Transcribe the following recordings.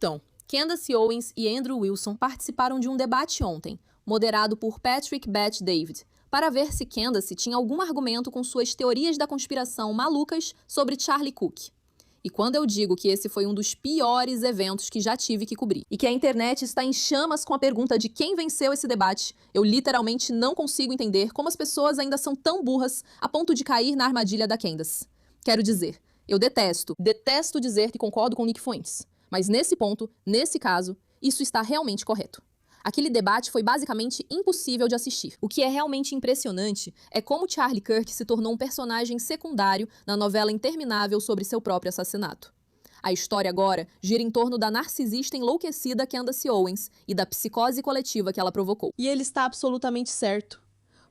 Então, Candace Owens e Andrew Wilson participaram de um debate ontem, moderado por Patrick Bet-David, para ver se Candace tinha algum argumento com suas teorias da conspiração malucas sobre Charlie Cook. E quando eu digo que esse foi um dos piores eventos que já tive que cobrir, e que a internet está em chamas com a pergunta de quem venceu esse debate, eu literalmente não consigo entender como as pessoas ainda são tão burras a ponto de cair na armadilha da Candace. Quero dizer, eu detesto dizer que concordo com Nick Fuentes, mas nesse ponto, nesse caso, isso está realmente correto. Aquele debate foi basicamente impossível de assistir. O que é realmente impressionante é como Charlie Kirk se tornou um personagem secundário na novela interminável sobre seu próprio assassinato. A história agora gira em torno da narcisista enlouquecida Candace Owens e da psicose coletiva que ela provocou. E ele está absolutamente certo.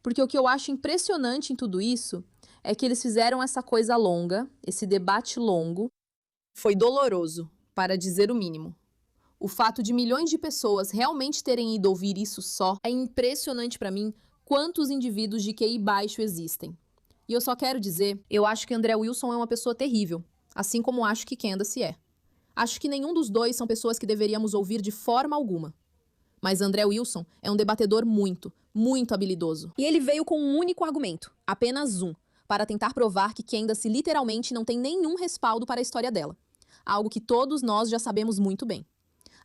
Porque o que eu acho impressionante em tudo isso é que eles fizeram essa coisa longa, esse debate longo. Foi doloroso, para dizer o mínimo. O fato de milhões de pessoas realmente terem ido ouvir isso só é impressionante pra mim quantos indivíduos de QI baixo existem. E eu só quero dizer, eu acho que André Wilson é uma pessoa terrível, assim como acho que Candace é. Acho que nenhum dos dois são pessoas que deveríamos ouvir de forma alguma. Mas André Wilson é um debatedor muito, muito habilidoso. E ele veio com um único argumento, apenas um, para tentar provar que Candace literalmente não tem nenhum respaldo para a história dela. Algo que todos nós já sabemos muito bem.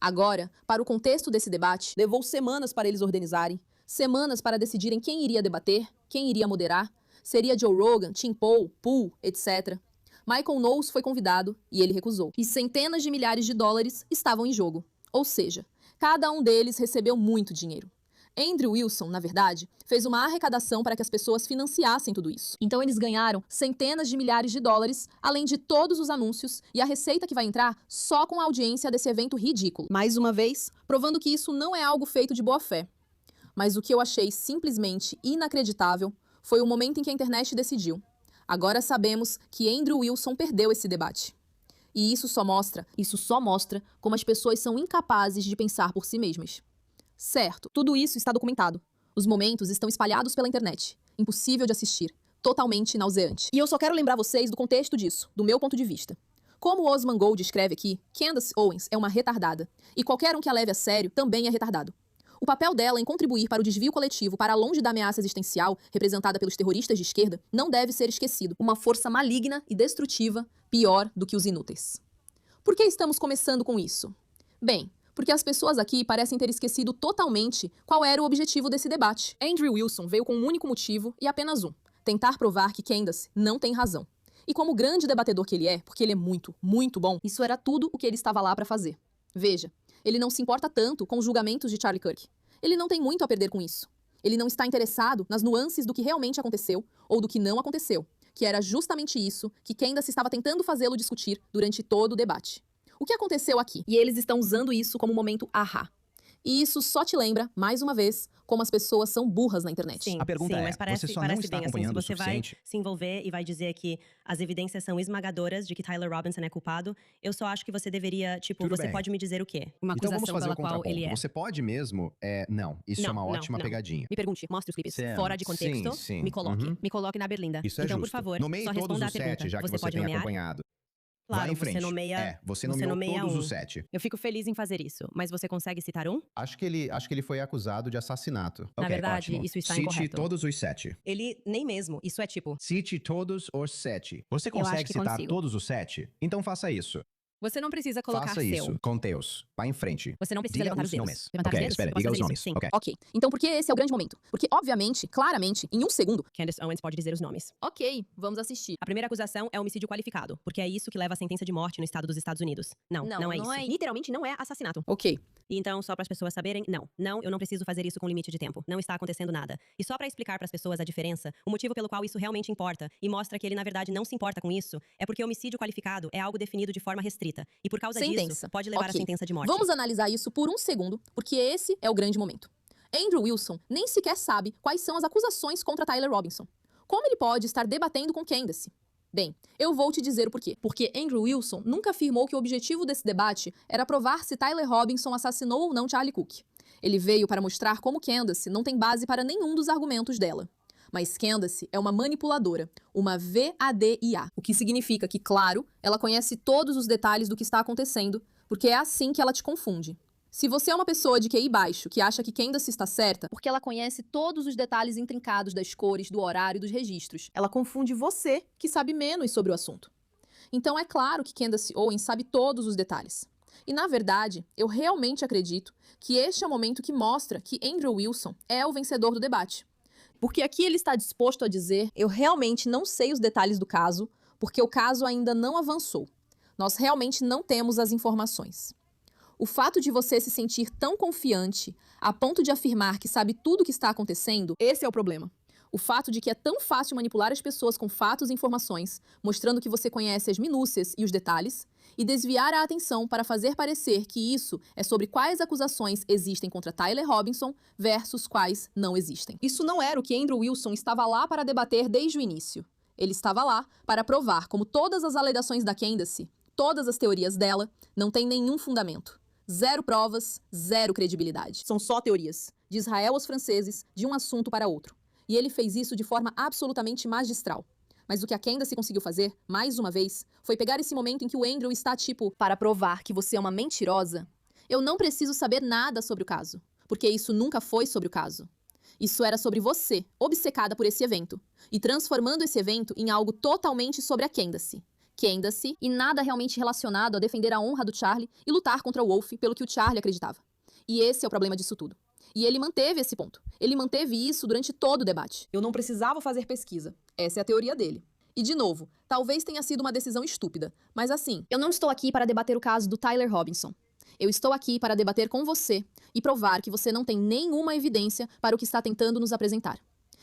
Agora, para o contexto desse debate, levou semanas para eles organizarem, semanas para decidirem quem iria debater, quem iria moderar, seria Joe Rogan, Tim Pool, etc. Michael Knowles foi convidado e ele recusou. E centenas de milhares de dólares estavam em jogo. Ou seja, cada um deles recebeu muito dinheiro. Andrew Wilson, na verdade, fez uma arrecadação para que as pessoas financiassem tudo isso. Então eles ganharam centenas de milhares de dólares, além de todos os anúncios e a receita que vai entrar só com a audiência desse evento ridículo. Mais uma vez, provando que isso não é algo feito de boa fé. Mas o que eu achei simplesmente inacreditável foi o momento em que a internet decidiu. Agora sabemos que Andrew Wilson perdeu esse debate. E isso só mostra como as pessoas são incapazes de pensar por si mesmas. Certo, tudo isso está documentado. Os momentos estão espalhados pela internet. Impossível de assistir. Totalmente nauseante. E eu só quero lembrar vocês do contexto disso, do meu ponto de vista. Como Osman Gold escreve aqui, Candace Owens é uma retardada. E qualquer um que a leve a sério também é retardado. O papel dela em contribuir para o desvio coletivo para longe da ameaça existencial, representada pelos terroristas de esquerda, não deve ser esquecido. Uma força maligna e destrutiva, pior do que os inúteis. Por que estamos começando com isso? Bem, porque as pessoas aqui parecem ter esquecido totalmente qual era o objetivo desse debate. Andrew Wilson veio com um único motivo e apenas um: tentar provar que Candace não tem razão. E como grande debatedor que ele é, porque ele é muito, muito bom, isso era tudo o que ele estava lá para fazer. Veja, ele não se importa tanto com os julgamentos de Charlie Kirk. Ele não tem muito a perder com isso. Ele não está interessado nas nuances do que realmente aconteceu ou do que não aconteceu, que era justamente isso que Candace estava tentando fazê-lo discutir durante todo o debate. O que aconteceu aqui? E eles estão usando isso como momento ahá. E isso só te lembra, mais uma vez, como as pessoas são burras na internet. Sim, A pergunta mas você só não parece está bem assim, se acompanhando o você vai suficiente? se envolver e vai dizer que as evidências são esmagadoras de que Tyler Robinson é culpado, eu só acho que você deveria, Tudo você bem. pode me dizer o quê? Uma Então vamos acusação fazer pela o qual ele contraponto. é. Você pode mesmo? Não, isso é uma ótima pegadinha. Me pergunte, mostre os clipes. Sim, Fora de contexto, sim. me coloque. Uhum. Me coloque na berlinda. Isso é Então, justo. por favor, Nomeie só todos responda a os pergunta. 7, já que você pode tem nomear? acompanhado. Claro, Vai em você frente. nomeia. Você você nomeou nomeia todos um. os 7. Eu fico feliz em fazer isso, mas você consegue citar um? Acho que ele foi acusado de assassinato. Na Ok, verdade, ótimo. isso está Cite incorreto. todos os 7. Ele nem mesmo. Isso é tipo. Cite todos os 7. Você Eu acho consegue que citar consigo. todos os 7? Então faça isso. Você não precisa colocar Faça seu. isso. Conte-os. Vá em frente. Você não precisa Diga levantar os os dedos. nomes. Levantar Ok, os dedos? espera, Eu posso diga os fazer nomes. isso? Sim. Ok. Ok, então por que esse é o grande momento? Porque, obviamente, claramente, em um segundo... Candace Owens pode dizer os nomes. Ok, vamos assistir. A primeira acusação é homicídio qualificado, porque é isso que leva à sentença de morte no estado dos Estados Unidos. Não é isso. Literalmente não é assassinato. Ok. E então, só para as pessoas saberem, não, eu não preciso fazer isso com limite de tempo. Não está acontecendo nada. E só para explicar para as pessoas a diferença, o motivo pelo qual isso realmente importa e mostra que ele na verdade não se importa com isso, é porque homicídio qualificado é algo definido de forma restrita. E por causa disso, pode levar à Ok. sentença de morte. Vamos analisar isso por um segundo, porque esse é o grande momento. Andrew Wilson nem sequer sabe quais são as acusações contra Tyler Robinson. Como ele pode estar debatendo com Candace? Bem, eu vou te dizer o porquê. Porque Andrew Wilson nunca afirmou que o objetivo desse debate era provar se Tyler Robinson assassinou ou não Charlie Cook. Ele veio para mostrar como Candace não tem base para nenhum dos argumentos dela. Mas Candace é uma manipuladora, uma VADIA, o que significa que, claro, ela conhece todos os detalhes do que está acontecendo, Porque é assim que ela te confunde. Se você é uma pessoa de QI baixo que acha que Candace está certa, porque ela conhece todos os detalhes intrincados das cores, do horário e dos registros, ela confunde você, que sabe menos sobre o assunto. Então é claro que Candace Owens sabe todos os detalhes. E na verdade, eu realmente acredito que este é o momento que mostra que Andrew Wilson é o vencedor do debate. Porque aqui ele está disposto a dizer: eu realmente não sei os detalhes do caso, porque o caso ainda não avançou. Nós realmente não temos as informações. O fato de você se sentir tão confiante a ponto de afirmar que sabe tudo o que está acontecendo, esse é o problema. O fato de que é tão fácil manipular as pessoas com fatos e informações, mostrando que você conhece as minúcias e os detalhes, e desviar a atenção para fazer parecer que isso é sobre quais acusações existem contra Tyler Robinson versus quais não existem. Isso não era o que Andrew Wilson estava lá para debater desde o início. Ele estava lá para provar como todas as alegações da Candace, todas as teorias dela, não têm nenhum fundamento. Zero provas, zero credibilidade. São só teorias, de Israel aos franceses, de um assunto para outro. E ele fez isso de forma absolutamente magistral. Mas o que a Candace conseguiu fazer, mais uma vez, foi pegar esse momento em que o Andrew está tipo, para provar que você é uma mentirosa, eu não preciso saber nada sobre o caso, porque isso nunca foi sobre o caso. Isso era sobre você, obcecada por esse evento, e transformando esse evento em algo totalmente sobre a Candace. Candace, e nada realmente relacionado a defender a honra do Charlie e lutar contra o Wolf pelo que o Charlie acreditava. E esse é o problema disso tudo. E ele manteve esse ponto. Ele manteve isso durante todo o debate. Eu não precisava fazer pesquisa. Essa é a teoria dele. E, de novo, talvez tenha sido uma decisão estúpida, mas assim, eu não estou aqui para debater o caso do Tyler Robinson. Eu estou aqui para debater com você e provar que você não tem nenhuma evidência para o que está tentando nos apresentar.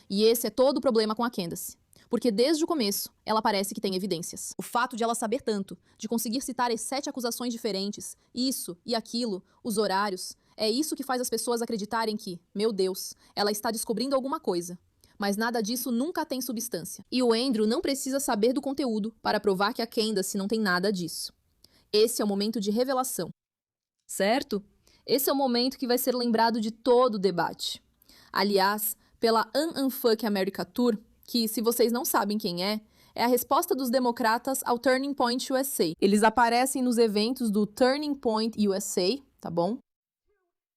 E esse é todo o problema com a Candace. Porque desde o começo, ela parece que tem evidências. O fato de ela saber tanto, de conseguir citar as 7 acusações diferentes, isso e aquilo, os horários, é isso que faz as pessoas acreditarem que, meu Deus, ela está descobrindo alguma coisa. Mas nada disso nunca tem substância. E o Andrew não precisa saber do conteúdo para provar que a Candace não tem nada disso. Esse é o momento de revelação. Certo? Esse é o momento que vai ser lembrado de todo o debate. Aliás, pela Unfuck America Tour, que, se vocês não sabem quem é a resposta dos democratas ao Turning Point USA. Eles aparecem nos eventos do Turning Point USA, tá bom?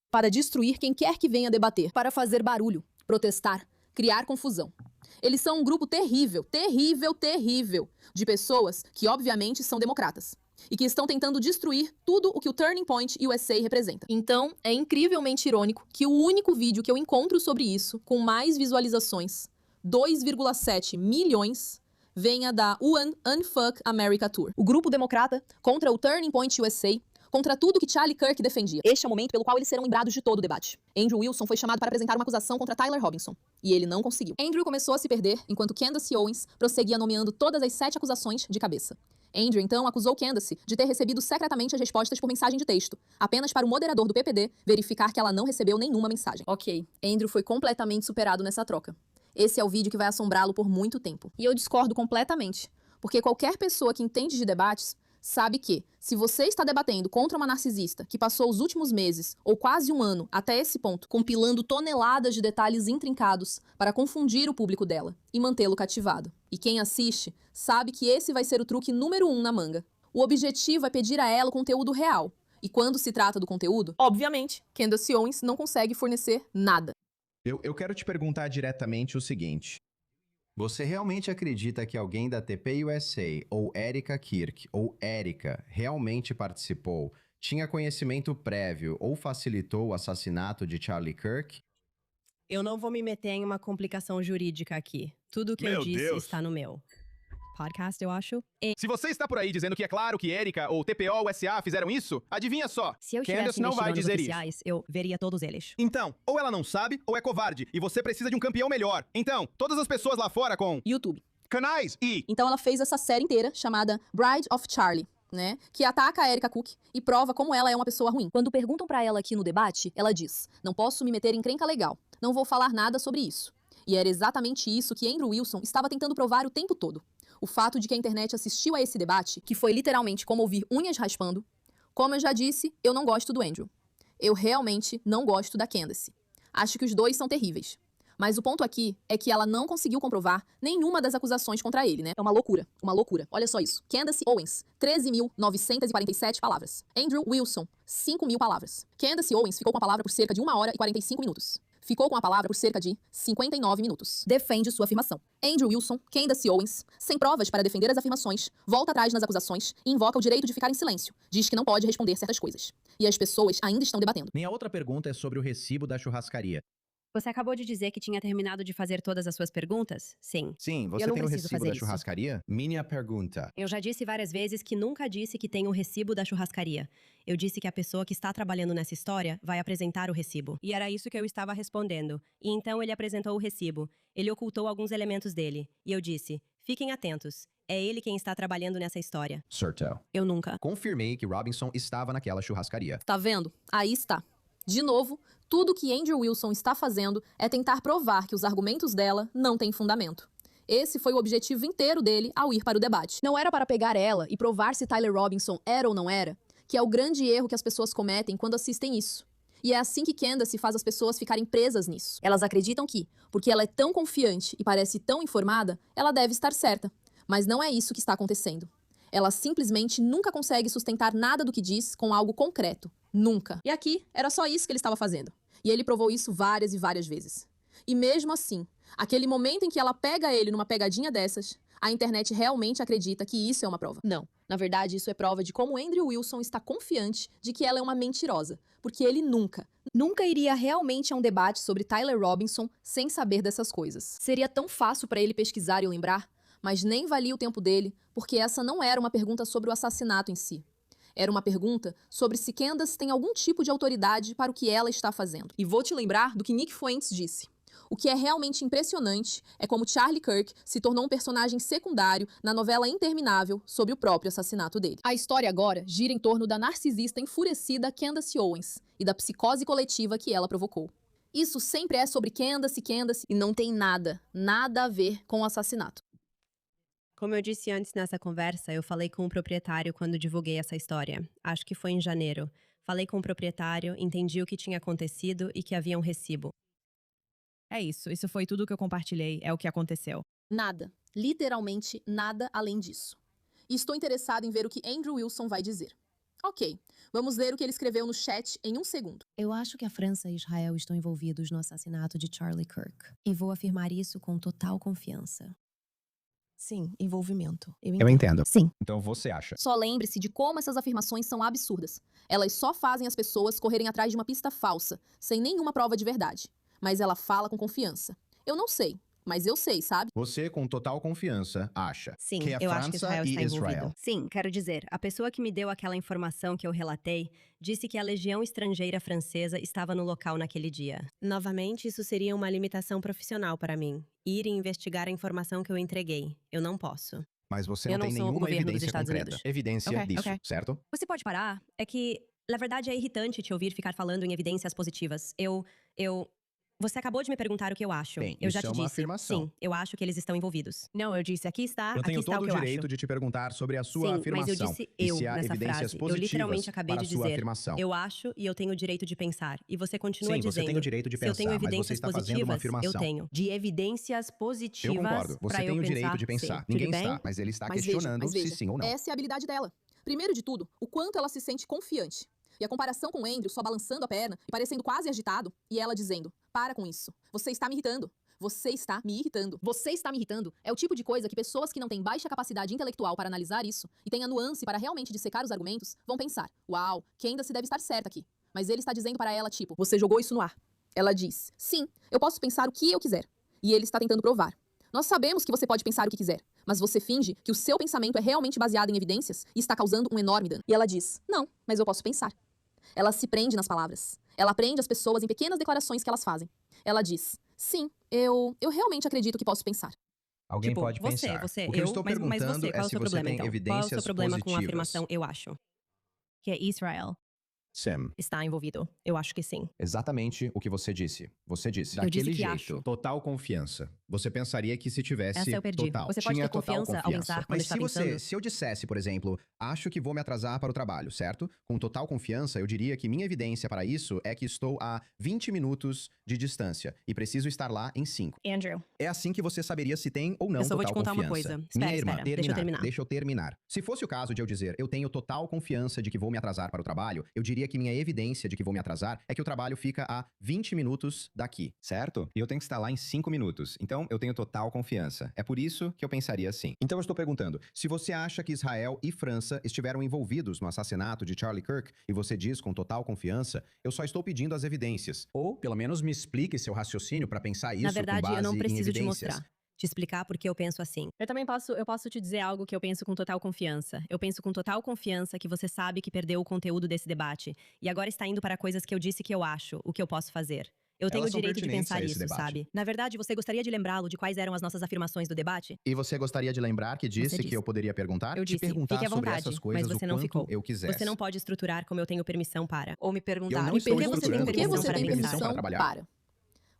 Para destruir quem quer que venha debater, para fazer barulho, protestar, criar confusão. Eles são um grupo terrível, terrível, terrível, de pessoas que obviamente são democratas e que estão tentando destruir tudo o que o Turning Point USA representa. Então, é incrivelmente irônico que o único vídeo que eu encontro sobre isso, com mais visualizações, 2,7 milhões, venha da Unfuck America Tour. O grupo democrata contra o Turning Point USA, contra tudo que Charlie Kirk defendia. Este é o momento pelo qual eles serão lembrados de todo o debate. Andrew Wilson foi chamado para apresentar uma acusação contra Tyler Robinson, e ele não conseguiu. Andrew começou a se perder, enquanto Candace Owens prosseguia nomeando todas as 7 acusações de cabeça. Andrew, então, acusou Candace de ter recebido secretamente as respostas por mensagem de texto, apenas para o moderador do PPD verificar que ela não recebeu nenhuma mensagem. Ok, Andrew foi completamente superado nessa troca. Esse é o vídeo que vai assombrá-lo por muito tempo. E eu discordo completamente, porque qualquer pessoa que entende de debates sabe que, se você está debatendo contra uma narcisista que passou os últimos meses, ou quase um ano, até esse ponto, compilando toneladas de detalhes intrincados para confundir o público dela e mantê-lo cativado. E quem assiste sabe que esse vai ser o truque número 1 na manga. O objetivo é pedir a ela o conteúdo real. E quando se trata do conteúdo, obviamente, Candace Owens não consegue fornecer nada. Eu quero te perguntar diretamente o seguinte. Você realmente acredita que alguém da TP USA, ou Erika Kirk, ou Erika, realmente participou, tinha conhecimento prévio ou facilitou o assassinato de Charlie Kirk? Eu não vou me meter em uma complicação jurídica aqui. Tudo o que eu disse está no meu podcast, eu acho. Se você está por aí dizendo que é claro que Erika ou TPO USA fizeram isso, adivinha só. Se eu Candace estivesse não vai investigando os dizer oficiais, eu veria todos eles. Então, ou ela não sabe, ou é covarde, e você precisa de um campeão melhor. Então, todas as pessoas lá fora com YouTube. canais e... Então ela fez essa série inteira chamada Bride of Charlie, né? Que ataca a Erika Cook e prova como ela é uma pessoa ruim. Quando perguntam pra ela aqui no debate, ela diz: não posso me meter em encrenca legal, não vou falar nada sobre isso. E era exatamente isso que Andrew Wilson estava tentando provar o tempo todo. O fato de que a internet assistiu a esse debate, que foi literalmente como ouvir unhas raspando. Como eu já disse, eu não gosto do Andrew. Eu realmente não gosto da Candace. Acho que os dois são terríveis. Mas o ponto aqui é que ela não conseguiu comprovar nenhuma das acusações contra ele, né? É uma loucura, uma loucura. Olha só isso. Candace Owens, 13.947 palavras. Andrew Wilson, 5.000 palavras. Candace Owens ficou com a palavra por cerca de 1 hora e 45 minutos. Ficou com a palavra por cerca de 59 minutos. Defende sua afirmação. Andrew Wilson, Candace Owens, sem provas para defender as afirmações, volta atrás nas acusações e invoca o direito de ficar em silêncio. Diz que não pode responder certas coisas. E as pessoas ainda estão debatendo. Minha outra pergunta é sobre o recibo da churrascaria. Você acabou de dizer que tinha terminado de fazer todas as suas perguntas? Sim. Sim, você Eu não tem o preciso recibo fazer da isso. churrascaria? Minha pergunta. Eu já disse várias vezes que nunca disse que tem um recibo da churrascaria. Eu disse que a pessoa que está trabalhando nessa história vai apresentar o recibo. E era isso que eu estava respondendo. E então ele apresentou o recibo. Ele ocultou alguns elementos dele. E eu disse, fiquem atentos. É ele quem está trabalhando nessa história. Certo. Eu nunca. Confirmei que Robinson estava naquela churrascaria. Tá vendo? Aí está. De novo, tudo que Andrew Wilson está fazendo é tentar provar que os argumentos dela não têm fundamento. Esse foi o objetivo inteiro dele ao ir para o debate. Não era para pegar ela e provar se Tyler Robinson era ou não era, que é o grande erro que as pessoas cometem quando assistem isso. E é assim que Candace faz as pessoas ficarem presas nisso. Elas acreditam que, porque ela é tão confiante e parece tão informada, ela deve estar certa. Mas não é isso que está acontecendo. Ela simplesmente nunca consegue sustentar nada do que diz com algo concreto. Nunca. E aqui, era só isso que ele estava fazendo. E ele provou isso várias e várias vezes. E mesmo assim, aquele momento em que ela pega ele numa pegadinha dessas, a internet realmente acredita que isso é uma prova. Não. Na verdade, isso é prova de como Andrew Wilson está confiante de que ela é uma mentirosa. Porque ele nunca iria realmente a um debate sobre Tyler Robinson sem saber dessas coisas. Seria tão fácil para ele pesquisar e lembrar, mas nem valia o tempo dele, porque essa não era uma pergunta sobre o assassinato em si. Era uma pergunta sobre se Candace tem algum tipo de autoridade para o que ela está fazendo. E vou te lembrar do que Nick Fuentes disse. O que é realmente impressionante é como Charlie Kirk se tornou um personagem secundário na novela interminável sobre o próprio assassinato dele. A história agora gira em torno da narcisista enfurecida Candace Owens e da psicose coletiva que ela provocou. Isso sempre é sobre Candace e não tem nada a ver com o assassinato. Como eu disse antes nessa conversa, eu falei com o proprietário quando divulguei essa história. Acho que foi em janeiro. Falei com o proprietário, entendi o que tinha acontecido e que havia um recibo. É isso foi tudo que eu compartilhei, é o que aconteceu. Nada, literalmente nada além disso. E estou interessado em ver o que Andrew Wilson vai dizer. Ok, vamos ler o que ele escreveu no chat em um segundo. Eu acho que a França e Israel estão envolvidos no assassinato de Charlie Kirk. E vou afirmar isso com total confiança. Sim, envolvimento. Eu entendo. Sim. Então você acha? Só lembre-se de como essas afirmações são absurdas. Elas só fazem as pessoas correrem atrás de uma pista falsa, sem nenhuma prova de verdade. Mas ela fala com confiança. Eu não sei, mas eu sei, sabe? Você, com total confiança, acha Sim, que a eu acho que França Israel e está envolvido. Israel. Sim, quero dizer, a pessoa que me deu aquela informação que eu relatei disse que a Legião Estrangeira Francesa estava no local naquele dia. Novamente, isso seria uma limitação profissional para mim. Ir e investigar a informação que eu entreguei. Eu não posso. Mas você Eu não não tem sou o nenhuma governo dos evidência Estados concreta. Unidos. Evidência Ok, disso, ok. certo? Você pode parar? É que, na verdade, é irritante te ouvir ficar falando em evidências positivas. Você acabou de me perguntar o que eu acho. Bem, eu já isso te é uma disse. afirmação. Sim, eu acho que eles estão envolvidos. Não, eu disse aqui está Eu tenho está o todo que o eu direito acho. de te perguntar sobre a sua Sim, mas afirmação. eu disse e eu se há nessa evidências frase. Eu positivas literalmente acabei para de a sua dizer. afirmação. Eu acho e eu tenho o direito de pensar. E você continua Sim, dizendo. você tem o direito de se eu tenho pensar, mas você evidências está fazendo uma positivas, eu afirmação. tenho. De evidências positivas. Eu concordo. Você pra tem eu o direito de pensar. pensar. Sim, Ninguém tudo bem? está, mas ele está Mas questionando veja, se sim ou não. essa é a habilidade dela. Primeiro de tudo, o quanto ela se sente confiante. E a comparação com o Andrew só balançando a perna e parecendo quase agitado, e ela dizendo, para com isso, você está me irritando. Você está me irritando. Você está me irritando é o tipo de coisa que pessoas que não têm baixa capacidade intelectual para analisar isso e têm a nuance para realmente dissecar os argumentos vão pensar, uau, Candace deve estar certa aqui. Mas ele está dizendo para ela, tipo, você jogou isso no ar. Ela diz, sim, eu posso pensar o que eu quiser. E ele está tentando provar. Nós sabemos que você pode pensar o que quiser, mas você finge que o seu pensamento é realmente baseado em evidências e está causando um enorme dano. E ela diz, não, mas eu posso pensar. Ela se prende nas palavras. Ela prende as pessoas em pequenas declarações que elas fazem. Ela diz, sim, eu realmente acredito que posso pensar. Alguém Tipo, pode pensar. Você, o que eu eu, estou mas perguntando você, qual é é o se seu você problema, tem então? Qual é o evidências seu problema com a positivas. afirmação eu acho? que é Israel. Sim. Está envolvido. Eu acho que sim. Exatamente o que você disse. Você disse. Eu disse Daquele que jeito. acho. Total confiança. Você pensaria que se tivesse Essa eu perdi. total. Você pode Tinha ter total confiança ao pensar quando Mas está se pensando? se eu dissesse, por exemplo, acho que vou me atrasar para o trabalho, certo? Com total confiança, eu diria que minha evidência para isso é que estou a 20 minutos de distância e preciso estar lá em 5. Andrew, É assim que você saberia se tem ou não eu só vou total te contar uma confiança. coisa. Espera, Minha irmã, espera. Deixa eu terminar. Se fosse o caso de eu dizer eu tenho total confiança de que vou me atrasar para o trabalho, eu diria que minha evidência de que vou me atrasar é que o trabalho fica a 20 minutos daqui, certo? E eu tenho que estar lá em 5 minutos. Então, eu tenho total confiança. É por isso que eu pensaria assim. Então, eu estou perguntando, se você acha que Israel e França estiveram envolvidos no assassinato de Charlie Kirk e você diz com total confiança, eu só estou pedindo as evidências. Ou, pelo menos, me explique seu raciocínio para pensar isso Na verdade, com base eu não em preciso te evidências. mostrar. Te explicar porque eu penso assim. Eu posso te dizer algo que eu penso com total confiança. Eu penso com total confiança que você sabe que perdeu o conteúdo desse debate e agora está indo para coisas que eu disse que eu acho, o que eu posso fazer. Eu tenho o Elas são direito de pertinentes pensar a esse isso, debate. sabe? Na verdade, você gostaria de lembrá-lo de quais eram as nossas afirmações do debate? E você gostaria de lembrar que disse disse. que eu poderia perguntar? Eu Te disse, perguntar fique à sobre vontade, essas coisas mas você o não quanto ficou. eu quisesse. Você não pode estruturar como eu tenho permissão para. Ou me Eu perguntar. não Me estou pergunte estruturando por que como você tem permissão permissão para trabalhar. para.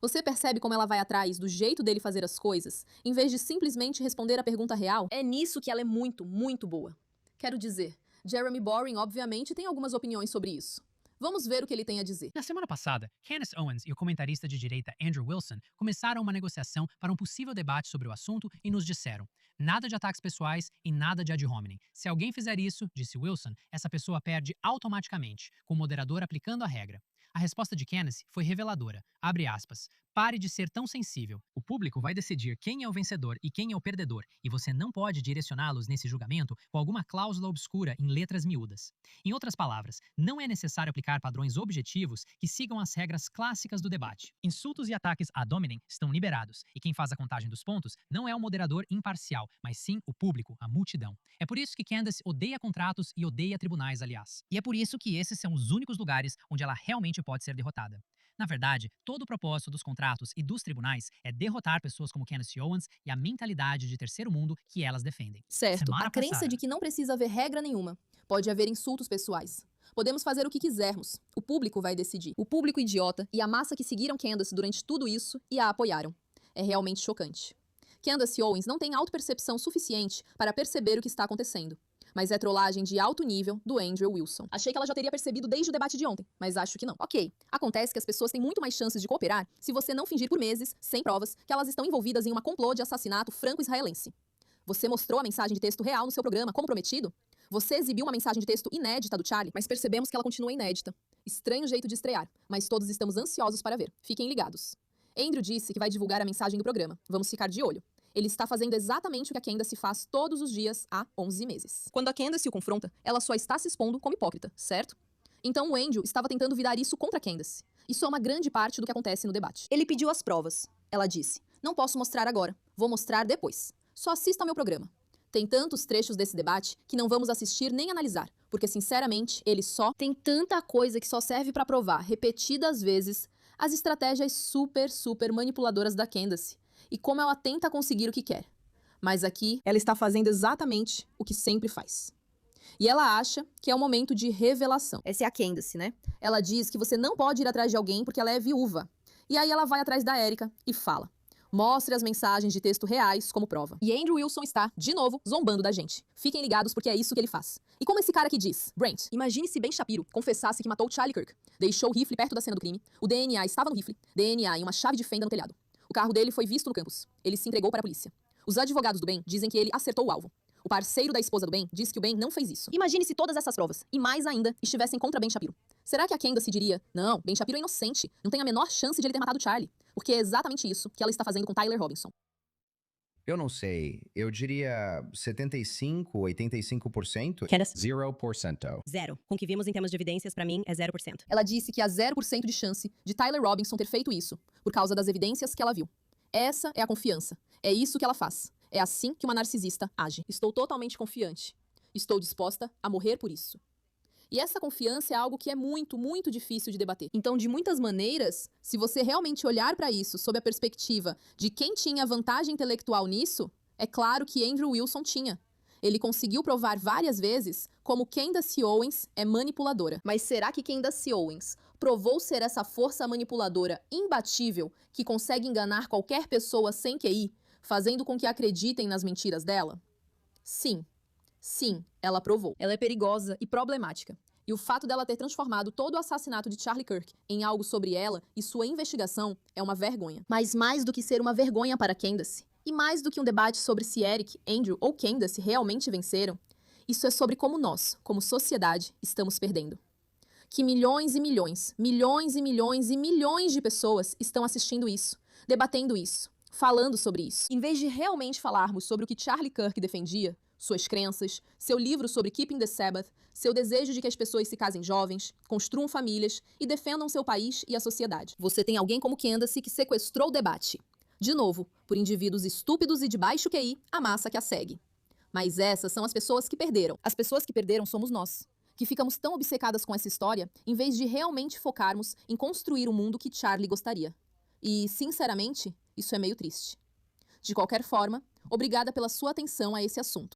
Você percebe como ela vai atrás do jeito dele fazer as coisas, em vez de simplesmente responder a pergunta real? É nisso que ela é muito, muito boa. Quero dizer, Jeremy Boring obviamente tem algumas opiniões sobre isso. Vamos ver o que ele tem a dizer. Na semana passada, Candace Owens e o comentarista de direita Andrew Wilson começaram uma negociação para um possível debate sobre o assunto e nos disseram: nada de ataques pessoais e nada de ad hominem. Se alguém fizer isso, disse Wilson, essa pessoa perde automaticamente, com o moderador aplicando a regra. A resposta de Candace foi reveladora. Abre aspas. Pare de ser tão sensível. O público vai decidir quem é o vencedor e quem é o perdedor, e você não pode direcioná-los nesse julgamento com alguma cláusula obscura em letras miúdas. Em outras palavras, não é necessário aplicar padrões objetivos que sigam as regras clássicas do debate. Insultos e ataques ad hominem estão liberados, e quem faz a contagem dos pontos não é o moderador imparcial, mas sim o público, a multidão. É por isso que Candace odeia contratos e odeia tribunais, aliás. E é por isso que esses são os únicos lugares onde ela realmente pode ser derrotada. Na verdade, todo o propósito dos contratos e dos tribunais é derrotar pessoas como Candace Owens e a mentalidade de terceiro mundo que elas defendem. Certo, Semana a crença passada- de que não precisa haver regra nenhuma. Pode haver insultos pessoais. Podemos fazer o que quisermos. O público vai decidir. O público idiota e a massa que seguiram Candace durante tudo isso e a apoiaram. É realmente chocante. Candace Owens não tem autopercepção suficiente para perceber o que está acontecendo. Mas é trollagem de alto nível do Andrew Wilson. Achei que ela já teria percebido desde o debate de ontem, mas acho que não. Ok, acontece que as pessoas têm muito mais chances de cooperar se você não fingir por meses, sem provas, que elas estão envolvidas em uma complô de assassinato franco-israelense. Você mostrou a mensagem de texto real no seu programa, como prometido? Você exibiu uma mensagem de texto inédita do Charlie, mas percebemos que ela continua inédita. Estranho jeito de estrear, mas todos estamos ansiosos para ver. Fiquem ligados. Andrew disse que vai divulgar a mensagem do programa. Vamos ficar de olho. Ele está fazendo exatamente o que a Candace faz todos os dias há 11 meses. Quando a Candace o confronta, ela só está se expondo como hipócrita, certo? Então o Andrew estava tentando virar isso contra a Candace. Isso é uma grande parte do que acontece no debate. Ele pediu as provas. Ela disse, não posso mostrar agora, vou mostrar depois. Só assista ao meu programa. Tem tantos trechos desse debate que não vamos assistir nem analisar, porque sinceramente, ele só tem tanta coisa que só serve para provar, repetidas vezes, as estratégias super manipuladoras da Candace e como ela tenta conseguir o que quer. Mas aqui, ela está fazendo exatamente o que sempre faz. E ela acha que é o momento de revelação. Essa é a Candace, né? Ela diz que você não pode ir atrás de alguém porque ela é viúva. E aí ela vai atrás da Erika e fala: mostre as mensagens de texto reais como prova. E Andrew Wilson está, de novo, zombando da gente. Fiquem ligados porque é isso que ele faz. E como esse cara aqui diz, Brent, imagine se Ben Shapiro confessasse que matou Charlie Kirk, deixou o rifle perto da cena do crime, o DNA estava no rifle, DNA e uma chave de fenda no telhado. O carro dele foi visto no campus. Ele se entregou para a polícia. Os advogados do Ben dizem que ele acertou o alvo. O parceiro da esposa do Ben diz que o Ben não fez isso. Imagine se todas essas provas, e mais ainda, estivessem contra Ben Shapiro. Será que a Candace diria, não, Ben Shapiro é inocente, não tem a menor chance de ele ter matado Charlie? Porque é exatamente isso que ela está fazendo com Tyler Robinson. Eu não sei. Eu diria 75, 85%? Candace? 0%. Zero. Com o que vimos em termos de evidências, pra mim, é 0%. Ela disse que há 0% de chance de Tyler Robinson ter feito isso, por causa das evidências que ela viu. Essa é a confiança. É isso que ela faz. É assim que uma narcisista age. Estou totalmente confiante. Estou disposta a morrer por isso. E essa confiança é algo que é muito difícil de debater. Então, de muitas maneiras, se você realmente olhar para isso sob a perspectiva de quem tinha vantagem intelectual nisso, é claro que Andrew Wilson tinha. Ele conseguiu provar várias vezes como Candace Owens é manipuladora. Mas será que Candace Owens provou ser essa força manipuladora imbatível que consegue enganar qualquer pessoa sem QI, fazendo com que acreditem nas mentiras dela? Sim. Sim, ela provou. Ela é perigosa e problemática. E o fato dela ter transformado todo o assassinato de Charlie Kirk em algo sobre ela e sua investigação é uma vergonha. Mas mais do que ser uma vergonha para Candace, e mais do que um debate sobre se Eric, Andrew ou Candace realmente venceram, isso é sobre como nós, como sociedade, estamos perdendo. Que milhões e milhões, milhões e milhões e milhões de pessoas estão assistindo isso, debatendo isso, falando sobre isso. Em vez de realmente falarmos sobre o que Charlie Kirk defendia, suas crenças, seu livro sobre Keeping the Sabbath, seu desejo de que as pessoas se casem jovens, construam famílias e defendam seu país e a sociedade. Você tem alguém como Candace que sequestrou o debate. De novo, por indivíduos estúpidos e de baixo QI, a massa que a segue. Mas essas são as pessoas que perderam. As pessoas que perderam somos nós, que ficamos tão obcecadas com essa história, em vez de realmente focarmos em construir o mundo que Charlie gostaria. E, sinceramente, isso é meio triste. De qualquer forma, obrigada pela sua atenção a esse assunto.